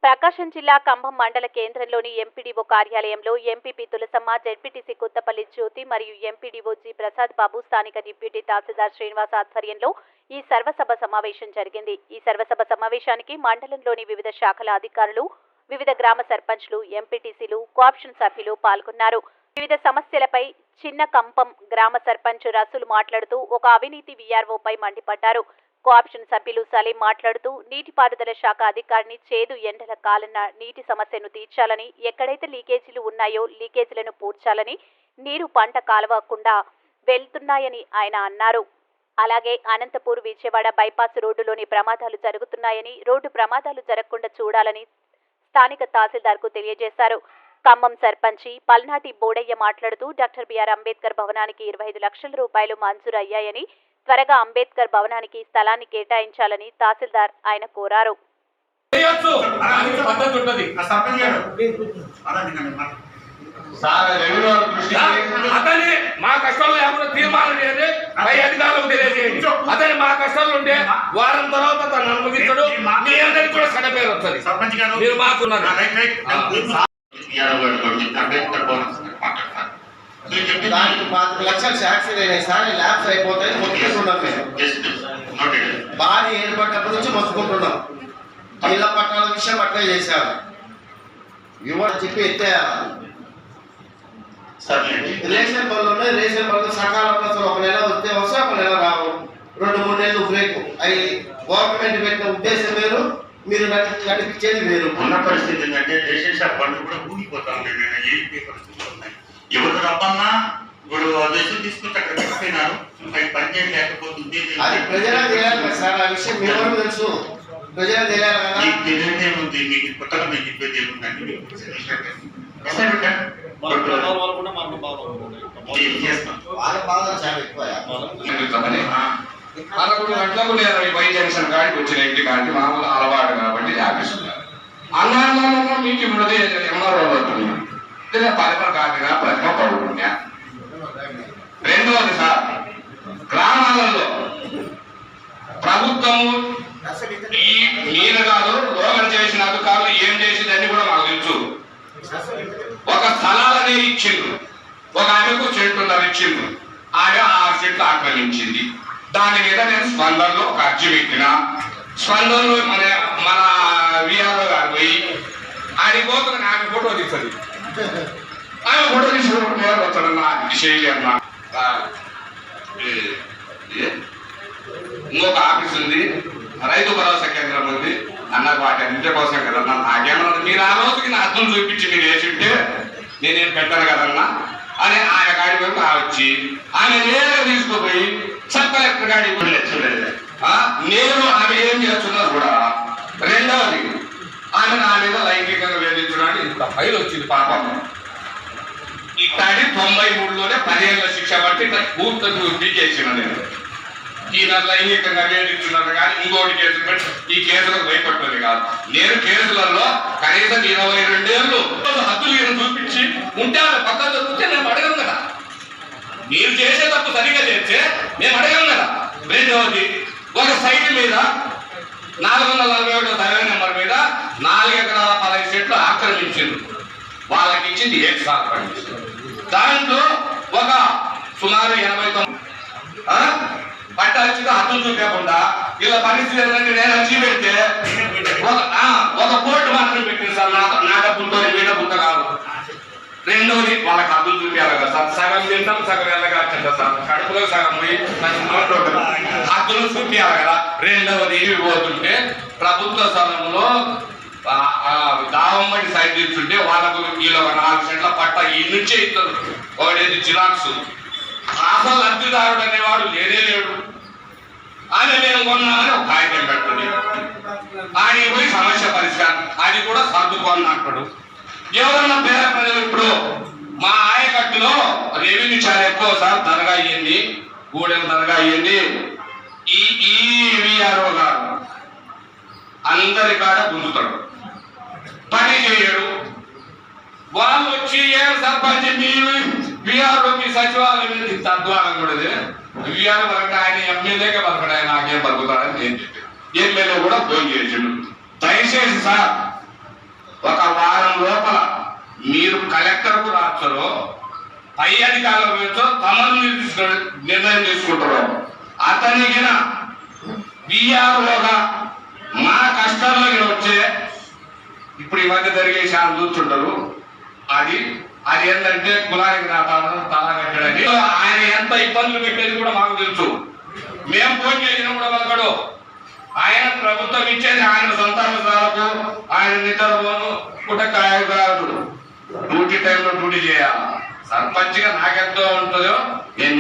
ప్రకాశం జిల్లా కంభం మండల కేంద్రంలోని ఎంపీడీఓ కార్యాలయంలో ఎంపీపీ తులసమ్మ, జెడ్పీటీసీ కొత్తపల్లి జ్యోతి మరియు ఎంపీడీఓ జి ప్రసాద్ బాబు స్థానిక డిప్యూటీ తహసీల్దార్ శ్రీనివాస్ ఆధ్వర్యంలో ఈ సర్వసభ సమావేశం జరిగింది. ఈ సర్వసభ సమావేశానికి మండలంలోని వివిధ శాఖల అధికారులు, వివిధ గ్రామ సర్పంచ్లు, ఎంపీటీసీలు, కోఆప్షన్ సభ్యులు పాల్గొన్నారు. వివిధ సమస్యలపై చిన్న కంపం గ్రామ సర్పంచ్ రసూల్ మాట్లాడుతూ ఒక అవినీతి వీఆర్ఓపై మండిపడ్డారు. కోఆప్షన్ సభ్యులు సలీం మాట్లాడుతూ నీటిపారుదల శాఖ అధికారిని చేదు ఎండల కాలన నీటి సమస్యను తీర్చాలని, ఎక్కడైతే లీకేజీలు ఉన్నాయో లీకేజీలను పూడ్చాలని, నీరు పంట కాలవకుండా వెళ్తున్నాయని ఆయన అన్నారు. అలాగే అనంతపూర్ విజయవాడ బైపాస్ రోడ్డులోని ప్రమాదాలు జరుగుతున్నాయని, రోడ్డు ప్రమాదాలు జరగకుండా చూడాలని స్థానిక తహసీల్దార్కు తెలియజేశారు. ఖమ్మం సర్పంచి పల్నాటి బోడయ్య మాట్లాడుతూ డాక్టర్ బిఆర్ అంబేద్కర్ భవనానికి 25 లక్షల రూపాయలు మంజూరు అయ్యాయని, త్వరగా అంబేద్కర్ భవనానికి స్థలాన్ని కేటాయించాలని తహసీల్దార్ ఆయన కోరారు. మా కష్టాలు ఏమైనా తీర్మానం చేయండి, పై అధికారులకు తెలియజేయండి. అతని మా కష్టాలు ఉంటే వారం తర్వాత తను అనుమతించడు, మీ అందరికి కూడా సగ పేరు వస్తుంది. మీరు మాకున్నారు లక్షలు శాంక్షన్ అయినాయి సార్, ల్యాబ్స్ అయిపోతాయి మొత్తుకుంటున్నాం. మేము బాడీ ఏర్పడినప్పటి నుంచి మొత్తుకుంటున్నాం. ఇళ్ల పట్టాల విషయం అట్లే చేశారు. ఇవ్వని చెప్పి ఎత్తేయాలి. రేషన్ పనులు ఉన్నాయి, రేషన్ పనులు సకాలంలో ఒక నెల వస్తే వస్తే ఒక నెల రావు, 2-3 నెలలు బ్రేక్ అవి. గవర్నమెంట్ పెట్టిన ఉద్దేశం వేరు, మీరు నడిపించేది వేరు. ఉన్న పరిస్థితి ఏంటంటే రేషన్ షాప్ బండ్లు కూడా ఊగిపోతా ఉన్నాయి. ఎవరు రమ్మన్నా ఇప్పుడు దేశం తీసుకొచ్చి అక్కడ పెట్టిపోయినారు, పని చేయలేకపోతుంది. అది ప్రజలకు తెలియాలి కదా సార్, ఆ విషయం మీ వరకు తెలుసు, ప్రజలకు తెలియాలి కదా. మీకు తెలియదు ఏముంది, మీకు కొత్తగా మీకు చెప్పేది ఏముందండి. వాళ్ళ బాధ చాలా ఎక్కువ. 11 గంటలకు నేను వై జంక్షన్ కాడికి వచ్చిన ఇంటి కాడికి మామూలు అలవాటు కాబట్టి ఆపిస్తున్నారు. అన్నా మీకు ఇప్పుడు ఎంఆర్ఓ అవుతుంది, పరిమళ కాకినా ప్రతిమ పడుకున్నా. రెండవది సార్, గ్రామాలలో ప్రభుత్వము ఈ నేను కాదు రోగం చేసిన అధికారులు ఏం చేసిందని కూడా మాకు తెలుసు. ఒక స్థలాలనే ఇచ్చిండ్రు, ఒక ఆమెకు చెట్టున్నర ఇచ్చిండ్రు, ఆమె 6 చెట్లు ఆక్రమించింది. దాని మీద నేను స్పందనలో ఒక అర్జీ పెట్టిన. స్పందనలో మన విఆర్ఓ గారు పోయి ఆయన పోతున్న ఆమె ఫోటో తీస్తుంది. ఆమె ఫోటో తీసుకున్నప్పుడు నేను వస్తాడన్నా చేయాలి అన్నా. ఇంకొక ఆఫీస్ ఉంది, రైతు భరోసా కేంద్రం ఉంది అన్నారు. వాటి అన్నింటి కోసం కదన్నా నాకేమన్నా మీరు ఆ రోజుకి నా అర్థం చూపించి మీరు వేసింటే నేనేం పెట్టాను కదన్నా అని ఆయన గాడి వైపు వచ్చి ఆమె నేరుగా తీసుకుపోయి సబ్ కలెక్టర్ గాడి నేను ఆమె ఏం చేస్తున్నారు కూడా. రెండవది, ఆమె నా మీద లైంగికంగా వేధించడానికి ఇంత ఫైల్ వచ్చింది పాపం. ఇట్లాంటి 93లోనే 10 ఏళ్ల శిక్ష బట్టి పూర్తి పీకేసిన నేను. ఈయన లైంగికంగా వేధించున్నారు కానీ ఇంకోటి కేసులు పెట్టి ఈ కేసులకు భయపడుతుంది కాదు. నేను కేసులలో కనీసం 22 ఏళ్ళు హద్దులు ఈయన చూపించి ఉంటే ఆమె పక్కన దొరికితే మేము అడగం కదా. మీరు చేసే తప్పు సరిగా చేస్తే మేము అడగం కదా. రెండవది, ఒక సైట్ మీద 441 సర్వే నెంబర్ మీద 4 ఎకరాల 15 సెంట్లు ఆక్రమించింది. వాళ్ళకి ఇచ్చింది 7 సార్లు. దాంట్లో ఒక సుమారు 89 పట్టాల్సింది హద్దులు చూపకుండా ఇలా పరిస్థితి ఏంటంటే నేను అర్జీ పెడితే ఒక బోర్డు మాత్రం పెట్టింది సార్. నా డబ్బులతో మీ డబ్బులతో కాదు. రెండోది, వాళ్ళకి హద్దులు చూపించాలి కదా సార్. సగం తింటాం, సగం వెళ్ళగా సార్. కడుపులో సగం పోయి హద్దులు చూపించాలి కదా. రెండవది, పోతుంటే ప్రభుత్వ స్థలంలో దావమ్మడి సైడ్ తీసుకుంటే వాళ్ళకు వీళ్ళు 4 సెంట్ల పట్ట ఈ నుంచే ఇస్తారు. ఒకటేది జిరాక్స్. అసలు అర్జీదారుడు అనేవాడు లేనే లేడు. అని నేను కొన్నామని ఒక కాగితం పెడుతుంది. ఆయన పోయి సమస్య పరిష్కారం అది కూడా సర్దుకోన్నట్టు. ఎవరన్నా పేద ప్రజలు ఇప్పుడు మా ఆయకట్టులో రెవెన్యూ చాలా ఎక్కువ సార్. దరగా అయ్యింది, గూడెం దరగా అయ్యింది. ఈ విఆర్ఓ గారు అందరి కాడ గుంజుతాడు, పని చేయడు. వాళ్ళు వచ్చి ఏం సర్పంచ్ మీరు విఆర్ఓ మీ సచివాలయం మీద ఇంత అధ్వానం కూడా విఆర్ఓ బతకడ ఆయన ఎమ్మెల్యేగా బతకడ నాకేం బతుకుతాడని నేను చెప్పాను. ఎమ్మెల్యే కూడా ఫోన్ చేసిండు. దయచేసి సార్ ఒక వారం లోపల మీరు కలెక్టర్కు రాస్తారో పై అధికారుల మీద తమను నిర్ణయం తీసుకుంటారు. అతనికి బిఆర్ఓగా మా కష్టాల్లోకి వచ్చే ఇప్పుడు ఈ మధ్య జరిగే చాలా చూస్తుంటారు. అది ఏంటంటే కులానికి నా తలా కట్టడని ఆయన ఎంత ఇబ్బందులు పెట్టేది కూడా మాకు తెలుసు. మేము ఫోన్ చేసినా కూడా పలకడు. ఆయన ప్రభుత్వం ఇచ్చేది ఆయన సంతానాలకు, ఆయన నిద్రపోను పుట్టకాయ కాదు, డ్యూటీ టైంలో డ్యూటీ చేయాలి. సర్పంచ్గా నాకెంతో ఉంటుందో నేను